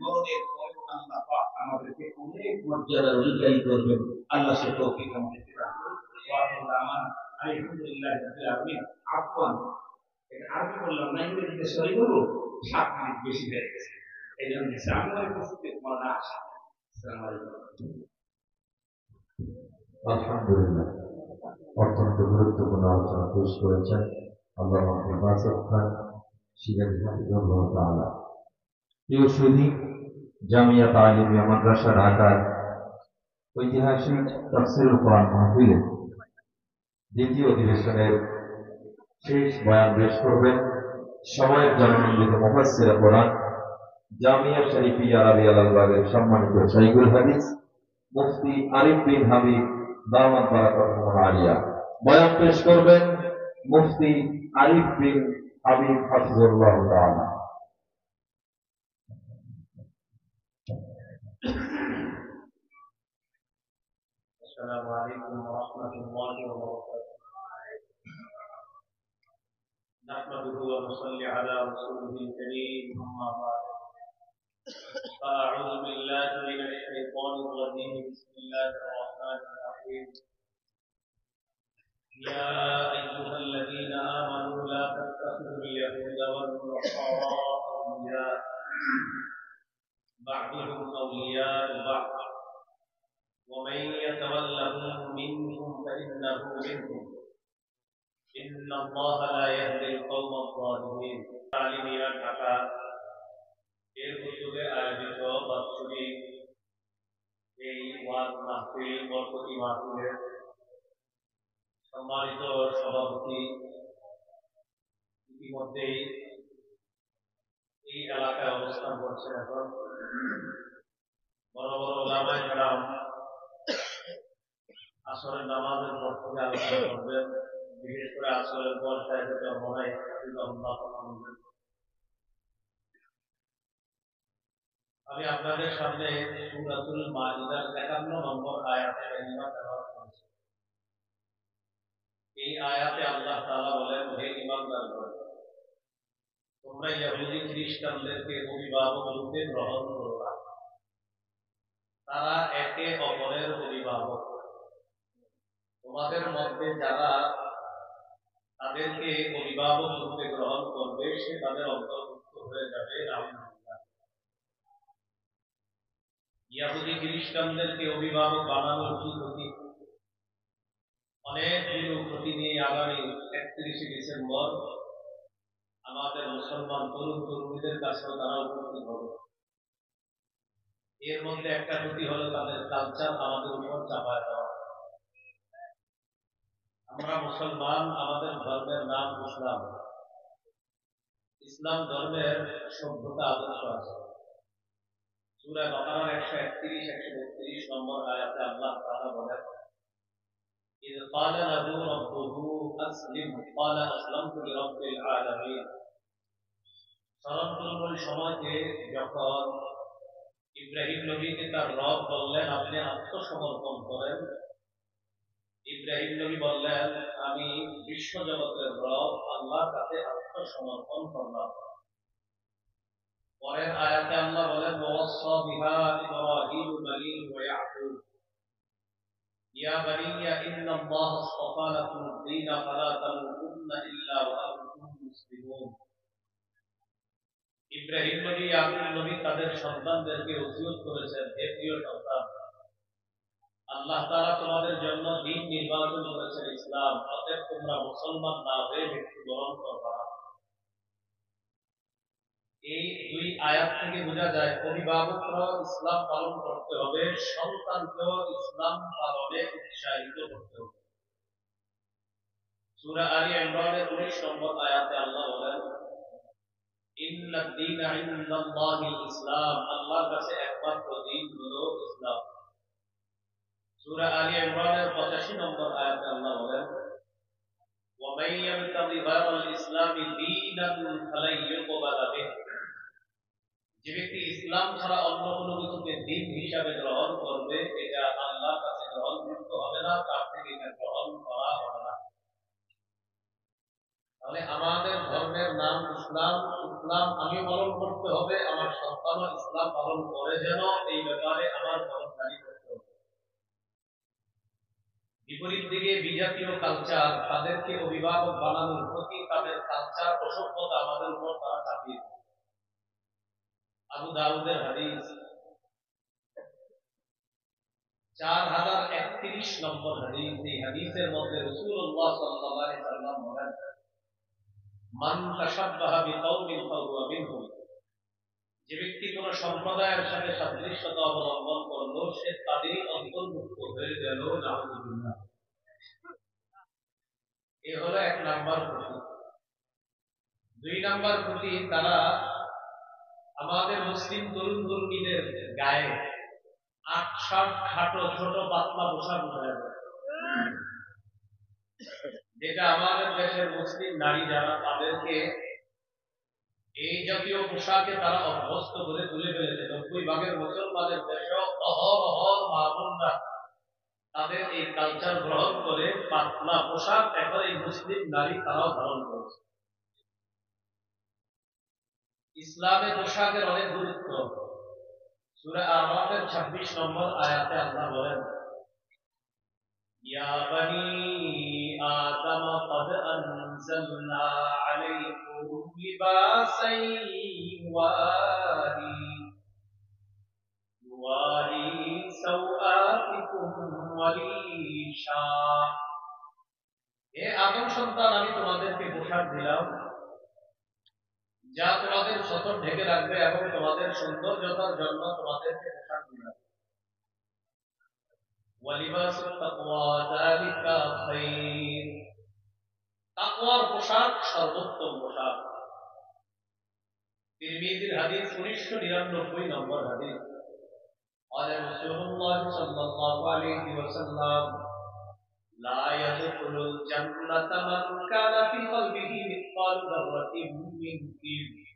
ধরনের কর্ম আল্লাহ পাক আমাদেরকে অনেক মর্যাদার অধিকারী করবেন। আল্লাহ সে তৌফিক আমাদেরকে দান করুন। ওয়া আখিরু দাওয়ানা আলহামদুলিল্লাহি রাব্বিল আলামিন। আফওয়ান, এটা আরবি বললাম না, ইংরেজিতে সরি বলবো, 7 মিনিট বেশি হয়ে গেছে, এই জন্য আমি মনে করছি তোমার না আসা। আসসালামু আলাইকুম। আলহামদুলিল্লাহ, অত্যন্ত গুরুত্বপূর্ণ আলোচনা পেশ করেছেন আল্লাহ বাসক খান শিরাজি হাফিজাহুল্লাহ তাআলা। প্রিয় সুধী, জামিয়া তালিমিয়া মাদ্রাসা ঢাকার ঐতিহাসিক তাফসীরুল কোরআন মাহফিলে দ্বিতীয় অধিবেশনের শেষ বয়ান পেশ করবেন সময়ের জননন্দিত মুফাসসিরে কোরআন জামিয়া শরীফিয়া রাবিয়া আল-বাগের সম্মানিত শাইখুল হাদিস মুফতি আরিফ বিন হাবিব দাওয়াত বারাকাতুহু আলিয়া। বয়ান পেশ করবেন মুফতি আরিফ বিন হাবিব হাফিজাহুল্লাহ তাআলা। السلام عليكم ورحمة الله وبركاته. نحمده ونصلي على رسوله الكريم، أما بعد. فأعوذ بالله من الشيطان الرجيم. بسم الله الرحمن الرحيم. يا أيها الذين آمنوا لا تتخذوا اليهود والنصارى أولياء بعضهم أولياء بعض ومن يتولهم منكم فإنه منهم إن الله لا يهدي القوم الظالمين. তালিমিয়া ঢাকা এর উদ্যোগে আয়োজিত বাৎসরিক এই ওয়াজ মাহফিল বরকতি মাহফিলের সম্মানিত সভাপতি ইতিমধ্যেই এই এলাকায় অবস্থান করছেন। এখন বড় বড় ওলামায়ে কেরাম আসরের নামাজের পর থেকে আলোচনা করবেন। বিশেষ করে আসরের পর শাইখুল চরমনাই হাফিজাহুল্লাহ বলবেন। আমি আপনাদের সামনে সূরাতুল মাইদার 51 নম্বর আয়াতে কারিমা তেলাওয়াত করেছি। এই আয়াতে আল্লাহ তাআলা বলেন, হে ঈমানদারগণ, তোমরা ইহুদি খ্রিস্টানদেরকে অভিভাবক রূপে গ্রহণ করো না। তারা একে অপরের অভিভাবক। তোমাদের মধ্যে যারা তাদেরকে অভিভাবক রূপে গ্রহণ করবে সে তাদের অন্তর্ভুক্ত হয়ে যাবে। ইহুদি খ্রিস্টানদেরকে অভিভাবক বানানোর কি ক্ষতি? অনেকগুলো ক্ষতি নিয়ে আগামী 31শে ডিসেম্বর আমাদের মুসলমান তরুণ তরুণীদের কাছেও তারা উপস্থিত হবে। এর মধ্যে একটা ক্ষতি হলো তাদের কালচার আমাদের উপর চাপায় দেওয়া। আমরা মুসলমান, আমাদের ধর্মের নাম ইসলাম। ইসলাম ধর্মের সভ্যতা আদর্শ আছে। সূরা বাকারার 131 132 নম্বর আয়াতে আল্লাহ তাআলা বলেন, إذ قال له ربه أسلم قال أسلمت لرب العالمين। স্মরণ করুন ওই সময়কে যখন ইব্রাহিম নবীকে তার রব বললেন, আপনি আত্মসমর্পণ করেন। ইব্রাহিম নবী বললেন, আমি বিশ্বজগতের রব আল্লাহর কাছে আত্মসমর্পণ করলাম। পরের আয়াতে আল্লাহ বলেন, ওয়াসা বিহা ইব্রাহিম বানিহি ওয়া ইয়াকুব ইয়া বানিয়া ইন্নাল্লাহা আসতাফা লাকুমুদ-দীন ফালা তামুতুন্না ইল্লা ওয়া আনতুম মুসলিমুন। ইব্রাহিম নবী, ইয়াকুব নবী তাদের সন্তানদেরকে ওসিয়ত করেছেন, হে প্রিয় সন্তান, আল্লাহ তাআলা তোমাদের জন্য দ্বীন নির্বাচন করেছেন ইসলাম, অতএব তোমরা মুসলমান না হয়ে মৃত্যুবরণ করবা না। এই দুই আয়াত থেকে বোঝা যায় অভিভাবকরা ইসলাম পালন করতে হবে, সন্তানকেও ইসলাম পালনে উৎসাহিত করতে হবে। সূরা আলী ইমরানের 19 নম্বর আয়াতে আল্লাহ বলেন, ইন্নাদ দীনা ইনদাল্লাহিল ইসলাম, আল্লাহর কাছে একমাত্র দ্বীন হলো ইসলাম। সূরা আলী ইমরানের 85 নম্বর আয়াতে আল্লাহ বলেন, ওয়া মান ইয়াবতাগি গায়রাল ইসলামি দীনান ফালান ইউকবালা বিহি। যে ব্যক্তি ইসলাম ছাড়া অন্য কোনো কিছুকে দ্বীন হিসাবে গ্রহণ করবে, এটা আল্লাহর কাছে গ্রহণযোগ্য হবে না, তার থেকে এটা গ্রহণ করা হবে না। তাহলে আমাদের ধর্মের নাম ইসলাম, কিন্তু ইসলাম আমি পালন করতে হবে, আমার সন্তানও ইসলাম পালন করে যেন এই ব্যাপারে আমার খবরদারি করতে হবে। বিপরীত দিকে বিজাতীয় কালচার তাদেরকে অভিভাবক বানানোর প্রতি তাদের কালচার অসভ্যতা আমাদের উপর তারা চাপিয়ে দেয়। আবু দাউদের হাদিস 4031 নম্বর হাদিস। এই হাদিসের মধ্যে রাসূলুল্লাহ সাল্লাল্লাহু আলাইহি ওয়াসাল্লাম বলেন, মান তাশাব্বাহা বিকাওমিন ফাহুয়া মিনহুম, যে ব্যক্তি কোন সম্প্রদায়ের সাথে সাদৃশ্যতা অবলম্বন করলো সে তাদেরই অন্তর্ভুক্ত হয়ে গেল। নাউযুবিল্লাহ। এই হলো 1 নাম্বার ক্ষতি। 2 নাম্বার ক্ষতি, তারা আমাদের মুসলিম তরুণ তরুণীদের গায়ে আটশাট খাটো ছোট পাতলা পোশাক উঠায় দেয়, যেটা আমাদের দেশের মুসলিম নারী যারা তাদেরকে এই জাতীয় পোশাকে তারা অভ্যস্ত করে তুলে ফেলেছে। 90% মুসলমানের দেশেও অহরহ মা-বোনরা তাদের এই কালচার গ্রহণ করে পাতলা পোশাক এখন এই মুসলিম নারী তারাও ধারণ করেছে। ইসলামে পোশাকের অনেক গুরুত্ব। সূরা আরাফের 26 নম্বর আয়াতে আল্লাহ বলেন, ইয়া বনি আদম قد أنزلنا عليكم لباسا يواري سوآتكم وريشا। হে আদম সন্তান, আমি তোমাদেরকে পোশাক দিলাম যা তোমাদের সতর ঢেকে রাখবে এবং তোমাদের সৌন্দর্যতার জন্য তোমাদেরকে পোশাক দিলাম। ওয়ালিবাসুত তাকওয়া যালিকা খায়র, তাকওয়ার পোশাক সর্বোত্তম পোশাক। তিরমিজির হাদিস 1999 নম্বর হাদিস। قال رسول الله صلى الله عليه وسلم لا يدخل الجنة من كان في قلبه مثقال ذرة من كبر।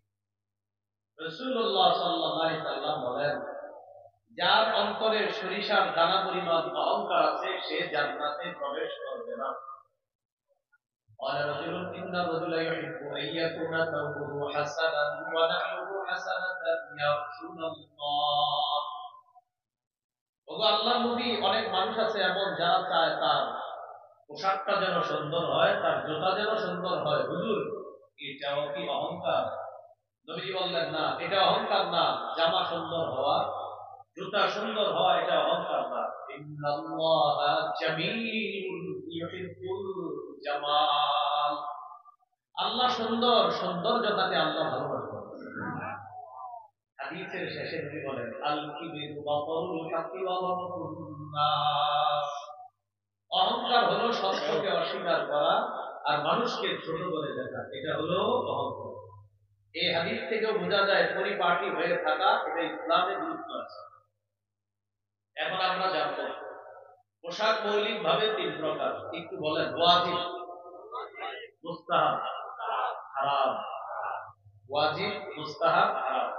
রাসূলুল্লাহ সাল্লাল্লাহু আলাইহি ওয়াসাল্লাম বলেন, যার অন্তরে সরিষার দানা পরিমাণ অহংকার আছে সে জান্নাতে প্রবেশ করবে না। قال رجل إن الرجل يحب أن يكون ثوبه حسنا ونعله حسنة يا رسول الله। ওগো আল্লাহর নবী, অনেক মানুষ আছে এমন যারা চায় তার পোশাকটা যেন সুন্দর হয়, তার জুতা যেন সুন্দর হয়। হুজুর, এটাও কি অহংকার? নবী বললেন, না, এটা অহংকার না। জামা সুন্দর হওয়া, জুতা সুন্দর হওয়া এটা অহংকার না। ইন্নাল্লাহা জামিলুন ইউহিব্বুল জামাল। আল্লাহ সুন্দর, সৌন্দর্যতাকে আল্লাহ ভালোবাসেন। হাদিসের শেষে নবী বলেন, আল কিবরু বাতারুল হাক্কি ওয়া গমতুন নাস। অহংকার হলো সত্যকে অস্বীকার করা আর মানুষকে ছোট করে দেখা, এটা হলো অহংকার। এই হাদিস থেকেও বোঝা যায় পরিপাটি হয়ে থাকা এটা ইসলামে গুরুত্ব আছে। এখন আমরা জানবো পোশাক মৌলিক ভাবে 3 প্রকার। একটু বলেন, ওয়াজিব, মুস্তাহাব, হারাম। ওয়াজিব, মুস্তাহাব, হারাম।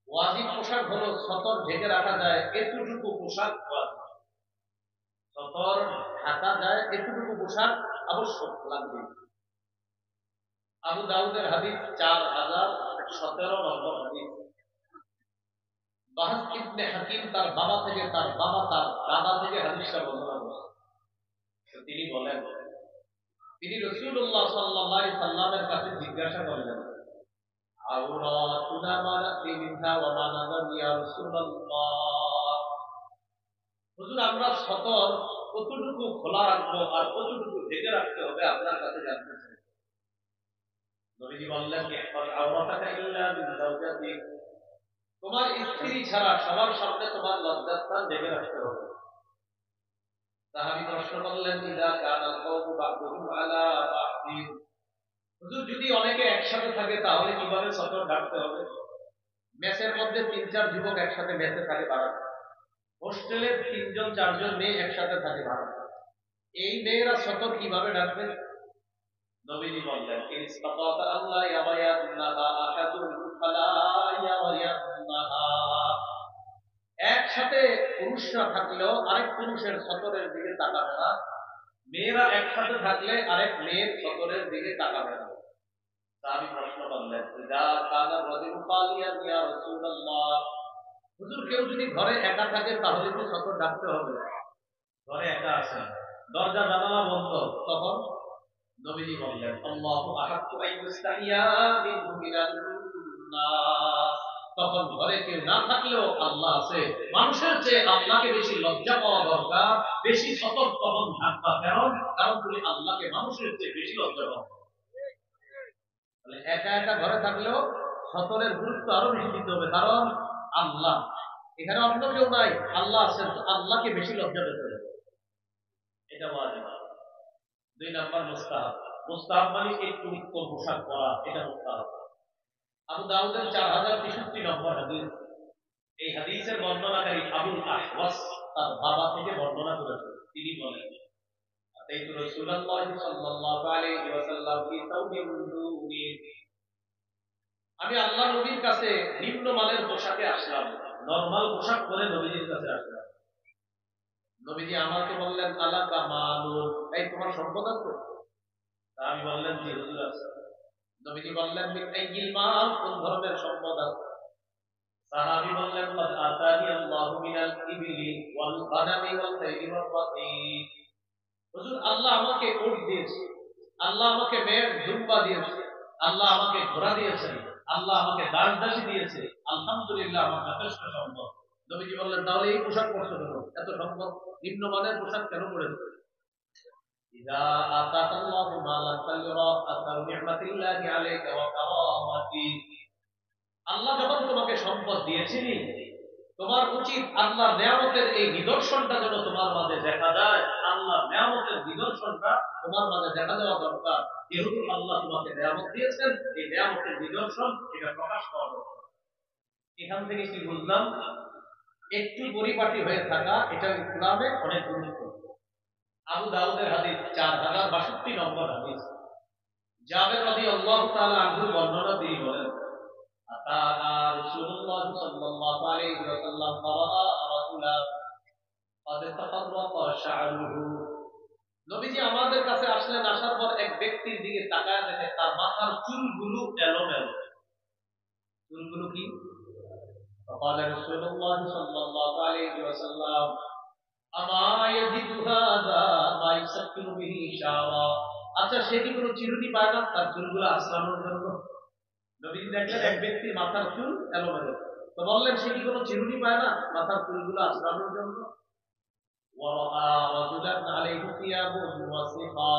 ওয়াজিব পোশাক হলো সতর ঢেকে রাখা যায় এতটুকু পোশাক ওয়াজিব। সতর ঢাকা যায় এতটুকু পোশাক আবশ্যক লাগবে। আবু দাউদের হাদিস 4017 নম্বর হাদিস। বাহস ইবনে হাকিম তার বাবা থেকে, তার বাবা তার দাদা থেকে হাদিসটা বর্ণনা করেছেন। তিনি বলেন, তিনি রাসূলুল্লাহ সাল্লাল্লাহু আলাইহি সাল্লামের কাছে জিজ্ঞাসা করলেন, আওরাতুনা মা নাতি মিনহা ওয়া মা নাযার ইয়া রাসূলুল্লাহ। হুজুর, আমরা সতর কতটুকু খোলা রাখবো আর কতটুকু ঢেকে রাখতে হবে আপনার কাছে জানতে চাই। নবীজি বললেন, ইহফাজ আওরাতাকা ইল্লা বিজাওজাতিক। তোমার স্ত্রী ছাড়া সবার সামনে তোমার লজ্জাস্থান ঢেকে রাখতে হবে। সাহাবী প্রশ্ন করলেন, ইযা কানাল কওমু বা'দুহুম আলা বা'দিন। হুজুর, যদি অনেকে একসাথে থাকে তাহলে কিভাবে সতর ঢাকতে হবে? মেসের মধ্যে 3-4 যুবক একসাথে মেসে থাকে বাড়া, হোস্টেলে 3-4 মেয়ে একসাথে থাকে বাড়া, এই মেয়েরা সতর কিভাবে ঢাকবে? নবীজি বললেন, ইসতাতা আল্লাহ ইয়াবায়ান্নাহা আহাদুন ফালা ইয়াবায়ান্নাহা। একসাথে পুরুষরা থাকলেও আরেক পুরুষের সতরের দিকে তাকাবে না, মেয়েরা একসাথে থাকলে আরেক মেয়ের সতরের দিকে তাকাবে না। সাহাবী প্রশ্ন করলেন, ইযা কানা রাজুলু খালিয়ান ইয়া রাসূলুল্লাহ, হুজুর কেউ যদি ঘরে একা থাকে তাহলে কি সতর ডাকতে হবে? ঘরে একা আছে, দরজা জানালা বন্ধ, তখন নবীজি বললেন, আল্লাহু আহাক্কু আইয়ুস্তাহিয়া মিনহু মিনান নাস। তখন ঘরে কেউ না থাকলেও আল্লাহ আছে, মানুষের চেয়ে আল্লাহকে বেশি লজ্জা পাওয়া দরকার, বেশি সতর্ক তখন থাকবা। কারণ তুমি আল্লাহকে মানুষের চেয়ে বেশি লজ্জা পাও। তাহলে একা একা ঘরে থাকলেও সতরের গুরুত্ব আরো বেশি দিতে হবে, কারণ আল্লাহ এখানে অন্য কেউ নাই, আল্লাহ আছেন, তো আল্লাহকে বেশি লজ্জা পেতে হবে। এটা ওয়াজিব। 2 নাম্বার মুস্তাহাব। মুস্তাহাব মানে একটু উত্তম পোশাক পরা, এটা মুস্তাহাব। আবু দাউদের 4063 নম্বর হাদিস। এই হাদিসের বর্ণনাকারী আবুল আহওয়াস তার বাবা থেকে বর্ণনা করেছেন। তিনি বলেন, আতাইতু রাসূলুল্লাহ সাল্লাল্লাহু আলাইহি ওয়াসাল্লাম ফি সাওবিন দুনি, আমি আল্লাহ নবীর কাছে নিম্নমানের পোশাকে আসলাম, নরমাল পোশাক পরে নবীজির কাছে আসলাম। নবীজি আমাকে বললেন, আলাকা মালুন, এই তোমার সম্পদ আছে? আমি বললেন, জি হুজুর আছে। নবীজি বললেন, মিন আইয়িল মাল, কোন ধরনের সম্পদ আছে? সাহাবী বললেন, কাদ আতানি আল্লাহু মিনাল ইবলি ওয়াল গানামি ওয়াল খাইলি ওয়াল বাতিন, হুজুর আল্লাহ আমাকে উট দিয়েছে, আল্লাহ আমাকে মেষ দুম্বা দিয়েছে, আল্লাহ আমাকে ঘোড়া দিয়েছেন, আল্লাহ আমাকে দাস দাসী দিয়েছে, আলহামদুলিল্লাহ আমার যথেষ্ট সম্পদ। নবীজি বললেন, তাহলে এই পোশাক পরছো কেন? এত সম্পদ, নিম্নমানের পোশাক কেন পরেছো? ইযা আতাকাল্লাহু মালান ফালিরা আসারু নি'মাতিল্লাহি আলাইকা ওয়া কারামাতি, আল্লাহ যখন তোমাকে সম্পদ দিয়েছিলেন, তোমার উচিত আল্লাহর নিয়ামতের এই নিদর্শনটা যেন তোমার মাঝে দেখা যায়। আল্লাহর নিয়ামতের নিদর্শনটা তোমার মাঝে দেখা দেওয়া দরকার। যেহেতু আল্লাহ তোমাকে নিয়ামত দিয়েছেন, এই নিয়ামতের নিদর্শন এটা প্রকাশ করা দরকার। এখান থেকে কি বুঝলাম? একটু পরিপাটি হয়ে থাকা এটা ইসলামে অনেক গুরুত্ব। আবু দাউদের হাদিস 4062 নম্বর হাদিস। জাবের রাদিয়াল্লাহু তাআলা আনহু বর্ণনা তিনি বলেন, আতানা রাসূলুল্লাহ সাল্লাল্লাহু আলাইহি ওয়াসাল্লাম ফারাআ রাজুলান ক্বাদ তাফাররাকা শা'রুহু, নবীজি আমাদের কাছে আসলেন, আসার পর এক ব্যক্তির দিকে তাকায় দেখে তার মাথার চুলগুলো এলোমেলো। চুলগুলো কি? فقال رسول الله صلى الله عليه وسلم أما يجد هذا ما يسكن به شعرا, আচ্ছা সে কি কোনো চিরুনি পায় না তার চুলগুলো আঁচড়ানোর জন্য? নবীজি দেখলেন এক ব্যক্তির মাথার চুল এলোমেলো, তো বললেন সে কি কোনো চিরুনি পায় না মাথার চুলগুলো আঁচড়ানোর জন্য? ওয়ারাআ রাজুলান আলাইহি সিয়াবুন ওয়াসিফা,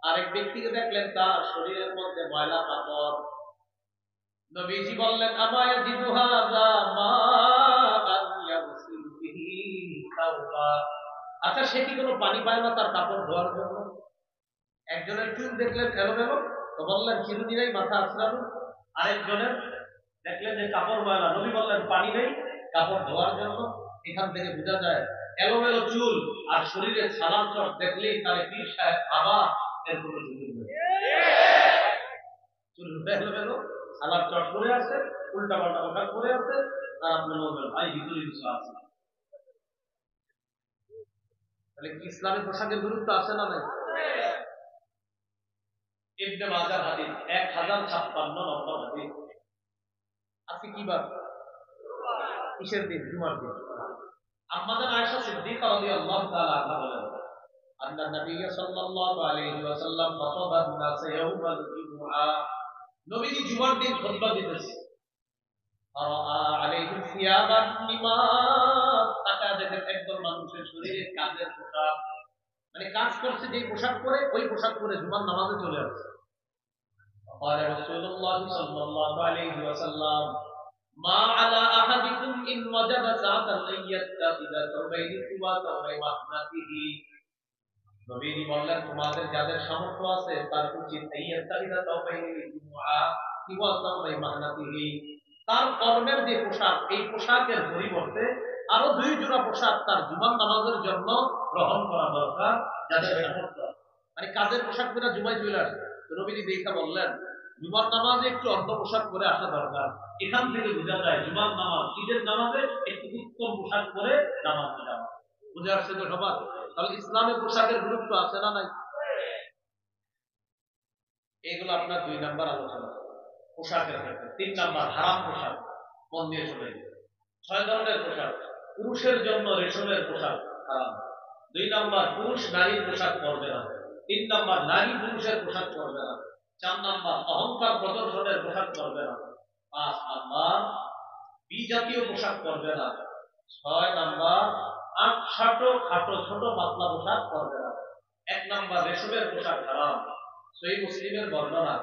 আরেক ব্যক্তিকে দেখলেন তার শরীরের মধ্যে ময়লা কাপড়। নবীজি বললেন, আমা ইয়াজিদু হাযা মাআন ইয়াগসিলু বিহি তাওবা, আচ্ছা সে কি কোনো পানি পায় না তার কাপড় ধোয়ার জন্য? একজনের চুল দেখলেন এলোমেলো, তো বললেন চিরুনি নেই মাথা আঁচড়ানো। আরেকজনের দেখলেন যে কাপড় ময়লা, নবী বললেন পানি নেই কাপড় ধোয়ার জন্য। এখান থেকে বোঝা যায় এলোমেলো চুল আর শরীরে ছালার চট দেখলেই তারে পীর সাহেব বাবা এর কোনো সুযোগ নেই। চুল এলোমেলো, ছালার চট পরে আছে, উল্টা পাল্টা পোশাক পরে আছে, আর আপনি বলবেন ভাই ভিতরে কিছু আছে। তাহলে কি ইসলামের পোশাকের গুরুত্ব আছে না নাই? ইবনে মাজাহ হাদিস 1056 নম্বর হাদিস। আজকে কি বার? কিসের দিন? জুমার দিন। আম্মাজান আয়েশা সিদ্দিকা রাদিয়াল্লাহু তাআলা আনহা বলেন, আন্না নবী সাল্লাল্লাহু আলাইহি ওয়াসাল্লাম খাতাবান নাস ইয়াউমাল জুমআ, নবীজি জুমার দিন খুতবা দিতেছে। ফারাআ আলাইহিম সিয়াবান লিমাত, তাকায় দেখেন একদল মানুষের শরীরে কাজের পোশাক, মানে কাজ করছে যেই পোশাক পরে ওই পোশাক পরে জুমার নামাজে চলে আসছে। قال رسول الله صلى الله عليه وسلم ما على احدكم ان وجد ساعة ان يتخذ ثوبين سوى ثوب محنته, নবীজি বললেন তোমাদের যাদের সামর্থ্য আছে তার উচিত ইয়াত্তাখিযা ثوبين লিজুমআ সিওয়া ثوب محنته, তার কর্মের যে পোশাক এই পোশাকের পরিবর্তে আরো 2 জোড়া পোশাক তার জুমার নামাজের জন্য গ্রহণ করা দরকার যাদের সামর্থ্য। মানে কাজের পোশাক পরে জুমায় চলে আসে, নবীজি দেখা বললেন জুমার নামাজে একটু অন্য পোশাক পরে আসা দরকার। এখান থেকে বোঝা যায় জুমার নামাজ, ঈদের নামাজে একটু উত্তম পোশাক পরে নামাজ পড়া। বুঝে আসছে তো সবার? তাহলে ইসলামের পোশাকের গুরুত্ব আছে না নাই? এইগুলো আপনার 2 নাম্বার আলোচনা পোশাকের ক্ষেত্রে। 3 নাম্বার হারাম পোশাক, মন দিয়ে শুনে। 6 ধরনের পোশাক। পুরুষের জন্য রেশমের পোশাক হারাম। 2 নাম্বার পুরুষ নারীর পোশাক পরবে না। 3 নাম্বার নারী পুরুষের পোশাক পরবে না। 4 নাম্বার অহংকার প্রদর্শনের পোশাক পরবে না। 5 নাম্বার বিজাতীয় পোশাক পরবে না। 6 নাম্বার আটসাটো খাটো ছোট পাতলা পোশাক পরবে না। 1 নাম্বার রেশমের পোশাক হারাম। সহিহ মুসলিমের বর্ণনা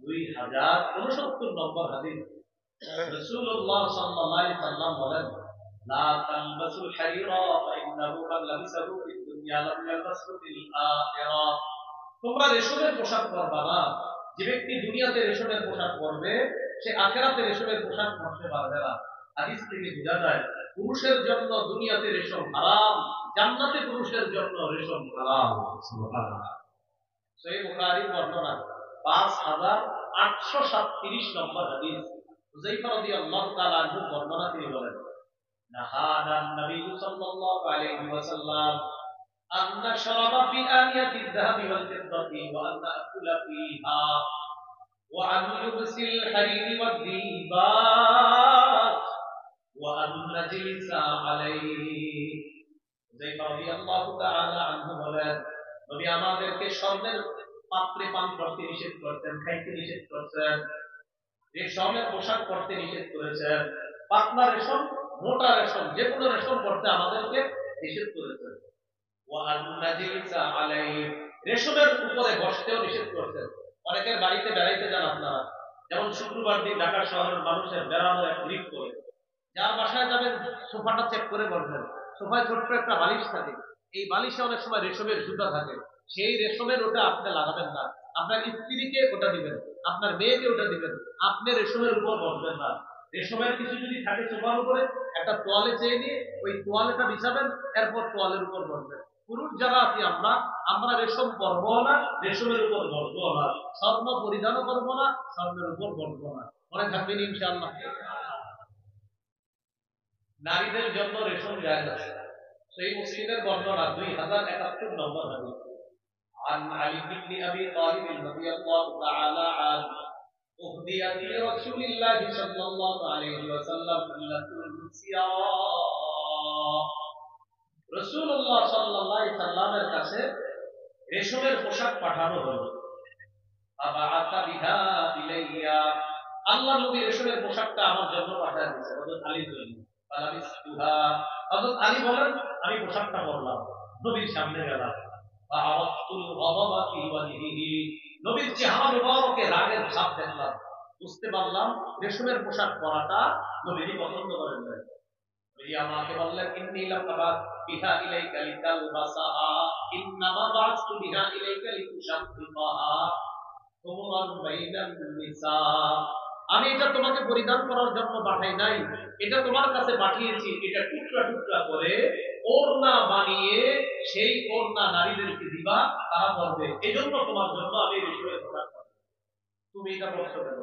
2069 নম্বর হাদিস। রাসূলুল্লাহ সাল্লাল্লাহু আলাইহি সাল্লাম বলেন, লা তালবাসুল হারিরা ফাইন্নাহু মান লাবিসাহু ফিদ দুনিয়া লাম ইয়ালবাসহু ফিল আখিরাহ। তোমরা রেশমের পোশাক পরবা না। যে ব্যক্তি দুনিয়াতে রেশমের পোশাক পরবে সে আখিরাতে রেশমের পোশাক পরতে পারবে না। হাদিস থেকে বোঝা যায় পুরুষের জন্য দুনিয়াতে রেশম হারাম, জান্নাতে পুরুষের জন্য রেশম হারাম। সুবহানাল্লাহ। সহিহ বুখারীর বর্ণনা 5837 নম্বর হাদিস। হুযায়ফা রাদিয়াল্লাহু তাআলা আনহু বর্ণনা তিনি বলেন, নাহানা নবী সাল্লাল্লাহু আলাইহি ওয়াসাল্লাম আন নাশরাবা ফি আনিয়াতিদ যাহাবি ওয়াল ফিদ্দাতি ওয়া আন নাকুলা ফিহা ওয়া আন ইউবসিল হারিরি ওয়াদ দিবাত ওয়া আন নাজলিসা আলাইহি। হুযায়ফা রাদিয়াল্লাহু তাআলা আনহু বলেন, নবী আমাদেরকে স্বর্ণের পাত্রে পান করতে নিষেধ করতেন, খাইতে নিষেধ করতেন, রেশমের পোশাক পরতে নিষেধ করেছেন, পাতলা রেশম মোটা রেশম যে কোনো রেশম পরতে আমাদেরকে নিষেধ করেছেন। ওয়া আন-নাজিলসা আলাইহি, রেশমের উপরে বসতেও নিষেধ করেছেন। অনেকের বাড়িতে বেড়াইতে যান আপনারা, যেমন শুক্রবার দিন ঢাকা শহরের মানুষের বেড়ানো এক রিক করে, যার বাসায় যাবেন সোফাটা চেক করে বসবেন। সোফায় ছোট্ট একটা বালিশ থাকে, এই বালিশে অনেক সময় রেশমের সুতা থাকে, সেই রেশমের ওটা আপনি লাগাবেন না। আপনার স্ত্রীকে ওটা দিবেন, আপনার মেয়েকে ওটা দিবেন, আপনি রেশমের উপর বসবেন না। রেশমের কিছু যদি থাকে সোফার উপরে, একটা তোয়ালে চেয়ে নিয়ে ওই তোয়ালেটা বিছাবেন, এরপর তোয়ালের উপর বসবেন। পুরুষ যারা আছি আমরা, আমরা রেশম পরবো না, রেশমের উপর বসবো না, স্বর্ণ পরিধানও করবো না, স্বর্ণের উপর বসবো না। মনে থাকবেন ইনশাআল্লাহ। নারীদের জন্য রেশম জায়েজ আছে। সেই মুসলিমের বর্ণনা 2071 নম্বর হাদিস। عن علي بن ابي طالب رضي الله تعالى عنه اهديت لرسول الله صلى الله عليه وسلم حلة السياء। রাসূলুল্লাহ সাল্লাল্লাহু আলাইহি সাল্লামের কাছে রেশমের পোশাক পাঠানো হলো। আবাআতা বিহা ইলাইয়া, আল্লাহ নবী রেশমের পোশাকটা আমার জন্য পাঠিয়ে দিয়েছেন হযরত আলীর জন্য। ফালাবিসতুহা, হযরত আলী বলেন আমি পোশাকটা পরলাম, নবীর সামনে গেলাম। ফাআরাফতুল গাদাবা ফি ওয়াজহিহি, নবীর চেহারা মুবারকে রাগের ছাপ দেখলাম, বুঝতে পারলাম রেশমের পোশাক পরাটা নবীজি পছন্দ করেন না। নবী আমাকে বললেন, ইন্নী লাম আবাত বিহা ইলাইকা লিতালবাসাহা ইন্নামা বা'আতু বিহা ইলাইকা লিতুশাক্কিকাহা তুমরান বাইনান নিসা। আমি এটা তোমাকে পরিধান করার জন্য পাঠাই নাই, এটা তোমার কাছে পাঠিয়েছি এটা টুকরা টুকরা করে ওড়না বানিয়ে সেই ওড়না নারীদেরকে দিবা, তারা পরবে। এজন্য তোমার জন্য আমি রেশমের পোশাক পাঠাই। তুমি এটা পরছো কেন?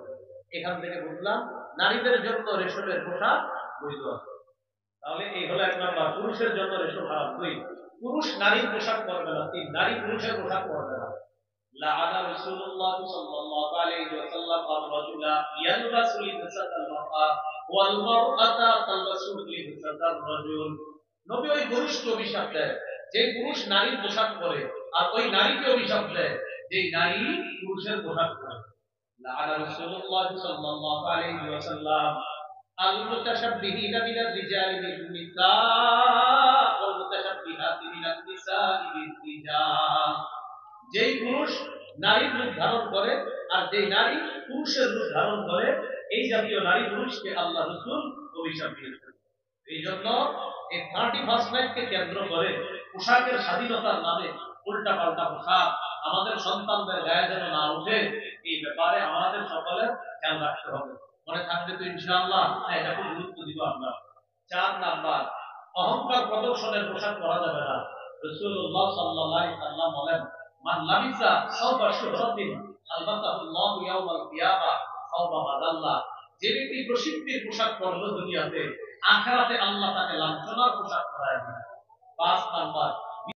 এখান থেকে বুঝলাম নারীদের জন্য রেশমের পোশাক বৈধ আছে। তাহলে এই হলো 1 নাম্বার, পুরুষের জন্য রেশম হারাম। 2, পুরুষ নারীর পোশাক পরবে না। 3, নারী পুরুষের পোশাক পরবে না। লাআনা রাসূলুল্লাহ সাল্লাল্লাহু আলাইহি ওয়াসাল্লাম আর-রাজুলা ইয়ালবাসু লিবসাতাল মারআ ওয়াল মারআতা তালবাসু লিবসাতার রাজুল। নবী ওই পুরুষকে অভিশাপ দেয় যে পুরুষ নারীর পোশাক পরে, আর ওই নারীকে অভিশাপ দেয় যে নারী পুরুষের পোশাক পরে। লাআনা রাসূলুল্লাহ সাল্লাল্লাহু আলাইহি ওয়াসাল্লাম আল-মুতাশাব্বিহিনা মিনার রিজালি বিন-নিসা ওয়াল মুতাশাব্বিহাতি মিনান নিসাই বির-রিজাল। যেই পুরুষ নারীর রূপ ধারণ করে আর যেই নারী পুরুষের রূপ ধারণ করে, এই জাতীয় নারী পুরুষকে আল্লাহ রাসূল অভিশাপ দিয়েছেন। এই জন্য এই 31st নাইটকে কেন্দ্র করে পোশাকের স্বাধীনতার নামে উল্টা পাল্টা পোশাক আমাদের সন্তানদের গায়ে যেন না উঠে, এই ব্যাপারে আমাদের সকলের খেয়াল রাখতে হবে। মনে থাকবে তো ইনশাআল্লাহ, এটা খুব গুরুত্ব দিব আমরা। 4 নাম্বার, অহংকার প্রদর্শনের পোশাক পরা যাবে না। রাসূলুল্লাহ সাল্লাল্লাহু আলাইহি সাল্লাম বলেন, মান লাবিসা সাওবা শুহরাতিন আলবাসাহুল্লাহু ইয়াওমাল কিয়ামাহ সাওবা মাদাল্লাহ। যে ব্যক্তি প্রসিদ্ধির পোশাক পরলো দুনিয়াতে, আখিরাতে আল্লাহ তাকে লাঞ্ছনার পোশাক পরায় দিবেন। 5 নাম্বার,